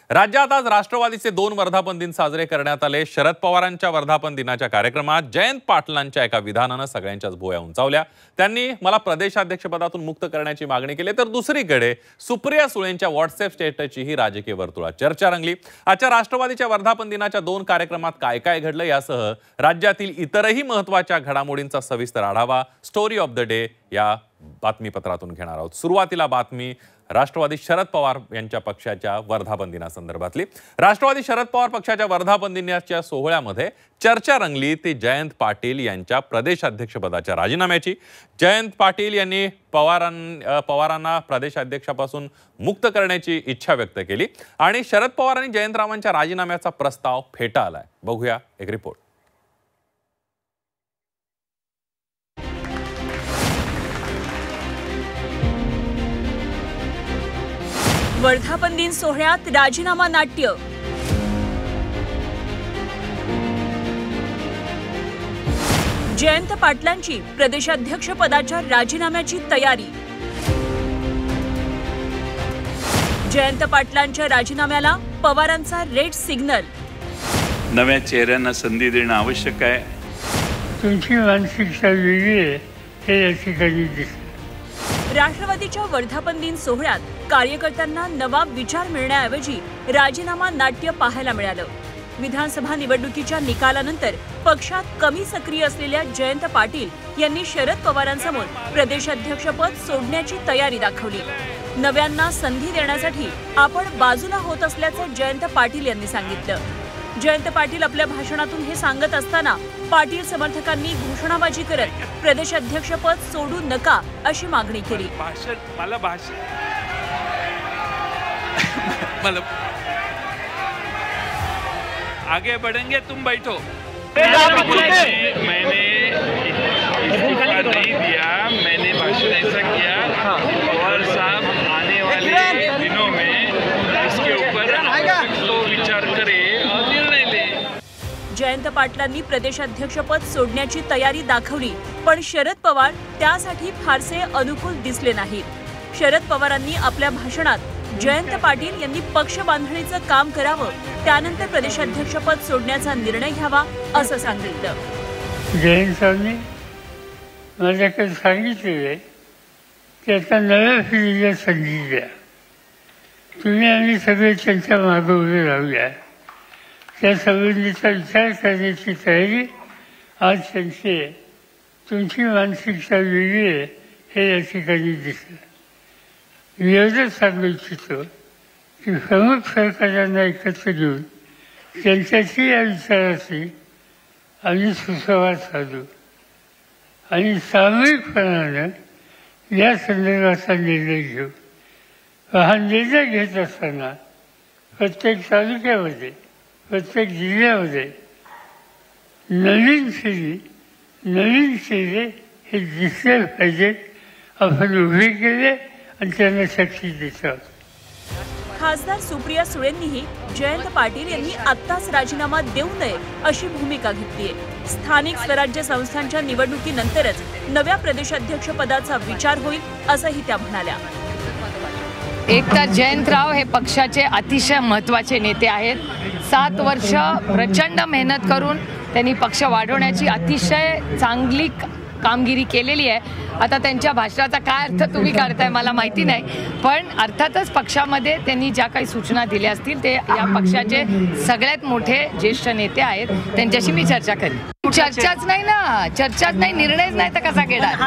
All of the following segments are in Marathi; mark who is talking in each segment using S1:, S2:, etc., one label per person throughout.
S1: राज्यात आज राष्ट्रवादीचे 2 वर्धापन दिन साजरे करण्यात आले। शरद पवारांच्या वर्धापन दिनाच्या कार्यक्रमात जयंत पाटलांच्या एका विधानाने सगळ्यांच्याच भुवया उंचावल्या। त्यांनी मला प्रदेशाध्यक्षपदातून मुक्त करण्याची मागणी केली, तर दुसरीकडे सुप्रिया सुळेंच्या व्हॉट्सअप स्टेटसचीही राजकीय वर्तुळात चर्चा रंगली। आजच्या राष्ट्रवादीच्या वर्धापन दिनाच्या 2 कार्यक्रमात काय काय घडलं यासह राज्यातील इतरही महत्त्वाच्या घडामोडींचा सविस्तर आढावा स्टोरी ऑफ द डे या बातमीपत्रातून घेणार आहोत। सुरुवातीला बातमी राष्ट्रवादी शरद पवार यांच्या पक्षाच्या वर्धापन दिनासंदर्भातली। राष्ट्रवादी शरद पवार पक्षाच्या वर्धापन दिनाच्या सोहळ्यामध्ये चर्चा रंगली ती जयंत पाटील यांच्या प्रदेशाध्यक्षपदाच्या राजीनाम्याची। जयंत पाटील यांनी पवारांना प्रदेशाध्यक्षापासून मुक्त करण्याची इच्छा व्यक्त केली आणि शरद पवार आणि जयंतरावांच्या राजीनाम्याचा प्रस्ताव फेटाळलाय। बघूया एक रिपोर्ट।
S2: वर्धापन दिन सोहळ्यात राजीनामा नाट्य। जयंत पाटलांची प्रदेशाध्यक्ष पदाच्या राजीनाम्याची तयारी। जयंत पाटलांच्या राजीनाम्याला पवारांचा रेड सिग्नल।
S3: नव्या चेहऱ्यांना संधी देणं आवश्यक आहे।
S4: तुमची मानसिकता वेगळी आहे हे या ठिकाणी दिसतं।
S2: राष्ट्रवादीच्या वर्धापन दिन सोहळ्यात कार्यकर्त्यांना नवा विचार मिळण्याऐवजी राजीनामा नाट्य पाहायला मिळालं। विधानसभा निवडणुकीच्या निकालानंतर पक्षात कमी सक्रिय असलेल्या जयंत पाटील यांनी शरद पवारांसमोर प्रदेशाध्यक्षपद सोडण्याची तयारी दाखवली। नव्यांना संधी देण्यासाठी आपण बाजूला होत असल्याचं जयंत पाटील यांनी सांगितलं। जयंत पाटील आपल्या भाषणातून हे सांगत असताना पाटील समर्थकांनी घोषणाबाजी करत प्रदेशाध्यक्षपद सोडू नका अशी मागणी केली।
S3: आगे बढ़ेंगे, तुम बैठो। मैंने इस्तीफा नहीं दिया, मैंने भाषण ऐसा किया पवार साहब आने वाले दिनों में इसके ऊपर तो विचार करे और निर्णय ले।
S2: जयंत पाटलांनी प्रदेशाध्यक्षपद सोडण्याची तयारी दाखवली, पण शरद पवार त्यासाठी फारसे अनुकूल दिसले नाहीत। शरद पवारांनी आपल्या भाषणात जयंत पाटील यांनी पक्ष बांधणीचं काम करावं, त्यानंतर प्रदेशाध्यक्षपद सोडण्याचा निर्णय घ्यावा असं सांगितलं।
S4: जयंतांनी माझ्याकडे सांगितलेलं की आता नव्या पिढीला संधी द्या, तुम्ही आम्ही सगळे त्यांच्या मागे उभे राहूया, त्या संबंधीचा विचार करण्याची तयारी आज त्यांची आहे। तुमची मानसिकता वेगळी आहे हे या ठिकाणी दिसतं। एवढंच सांगू इच्छितो की प्रमुख सरकारांना एकत्र घेऊन त्यांच्याशी या विचाराशी आम्ही सुसंवाद साधू आणि सामूहिकपणानं या संदर्भाचा निर्णय घेऊ। हा निर्णय घेत असताना प्रत्येक तालुक्यामध्ये प्रत्येक जिल्ह्यामध्ये नवीन चेहरे हे दिसले पाहिजेत, आपण उभे केले आणि त्यांना शक्ती देतात।
S2: खासदार सुप्रिया सुळेंनीही जयंत पाटील यांनी आत्ताच राजीनामा देऊ नये अशी भूमिका घेतलीय। स्थानिक स्वराज्य संस्थांच्या निवडणुकीनंतरच नव्या प्रदेशाध्यक्ष पदाचा विचार होईल असंही त्या म्हणाल्या।
S5: एक तर जयंतराव हे पक्षाचे अतिशय महत्त्वाचे नेते आहेत। 7 वर्ष प्रचंड मेहनत करून त्यांनी पक्ष वाढवण्याची अतिशय चांगली कामगिरी केलेली आहे। आता त्यांच्या भाषणाचा काय अर्थ तुम्ही काढताय मला माहिती नाही, पण अर्थातच पक्षामध्ये त्यांनी ज्या काही सूचना दिल्या असतील ते या पक्षाचे सगळ्यात मोठे ज्येष्ठ नेते आहेत, त्यांच्याशी मी चर्चा करेन। चर्चाच नाही ना, चर्चाच नाही, निर्णयच नाही तर कसा घेणार?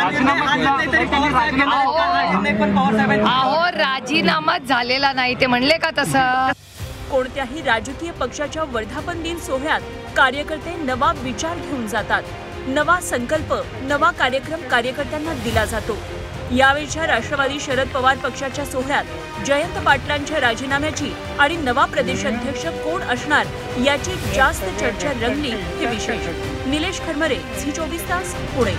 S5: अहो राजीनामाच झालेला नाही ते म्हणले का तसं?
S2: कोणत्याही राजकीय पक्षाच्या वर्धापन दिन सोहळ्यात कार्यकर्ते नवा विचार घेऊन जातात, नवा संकल्प, नवा कार्यक्रम कार्यकर्त्यांना दिला जातो। यावेळच्या राष्ट्रवादी शरद पवार पक्षाच्या सोहळ्यात जयंत पाटलांच्या राजीनाम्याची आणि नवा प्रदेशाध्यक्ष कोण असणार याची जास्त चर्चा रंगली हे विशेष। निलेश खरमरे, झी 24 तास, पुणे।